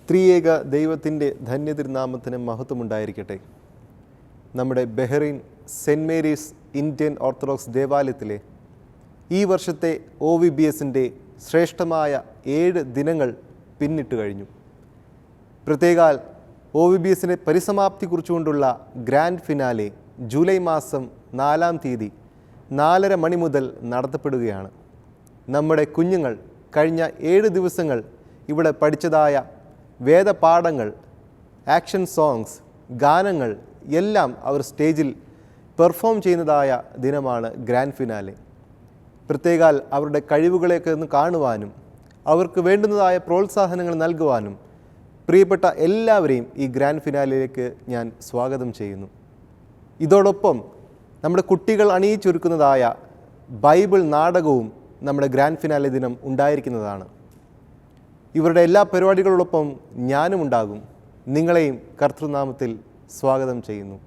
ത്രിയേക ദൈവത്തിൻ്റെ ധന്യതിരുനാമത്തിന് മഹത്വമുണ്ടായിരിക്കട്ടെ. നമ്മുടെ Bahrain saint Mary's Indian Orthodox ദേവാലയത്തിലെ ഈ വർഷത്തെ OVBSൻ്റെ ശ്രേഷ്ഠമായ 7 ദിനങ്ങൾ പിന്നിട്ട് കഴിഞ്ഞു. പ്രത്യേകാൽ OVBSൻ്റെ പരിസമാപ്തി കുറിച്ചുകൊണ്ടുള്ള ഗ്രാൻഡ് ഫിനാലെ ജൂലൈ മാസം 4-ാം തീയതി 4:30 മണി മുതൽ നടത്തപ്പെടുകയാണ്. നമ്മുടെ കുഞ്ഞുങ്ങൾ കഴിഞ്ഞ 7 ദിവസങ്ങൾ ഇവിടെ പഠിച്ചതായ വേദപാഠങ്ങൾ, ആക്ഷൻ സോങ്സ്, ഗാനങ്ങൾ എല്ലാം അവർ സ്റ്റേജിൽ പെർഫോം ചെയ്യുന്നതായ ദിനമാണ് ഗ്രാൻഡ് ഫിനാലെ. പ്രത്യേകാൽ അവരുടെ കഴിവുകളെയൊക്കെ ഒന്ന് കാണുവാനും അവർക്ക് വേണ്ടുന്നതായ പ്രോത്സാഹനങ്ങൾ നൽകുവാനും പ്രിയപ്പെട്ട എല്ലാവരെയും ഈ ഗ്രാൻഡ് ഫിനാലയിലേക്ക് ഞാൻ സ്വാഗതം ചെയ്യുന്നു. ഇതോടൊപ്പം നമ്മുടെ കുട്ടികൾ അണിയിച്ചൊരുക്കുന്നതായ ബൈബിൾ നാടകവും നമ്മുടെ ഗ്രാൻഡ് ഫിനാലെ ദിനം ഉണ്ടായിരിക്കുന്നതാണ്. ഇവരുടെ എല്ലാ പരിപാടികളോടൊപ്പം ഞാനും ഉണ്ടാകും. നിങ്ങളെയും കർത്തൃനാമത്തിൽ സ്വാഗതം ചെയ്യുന്നു.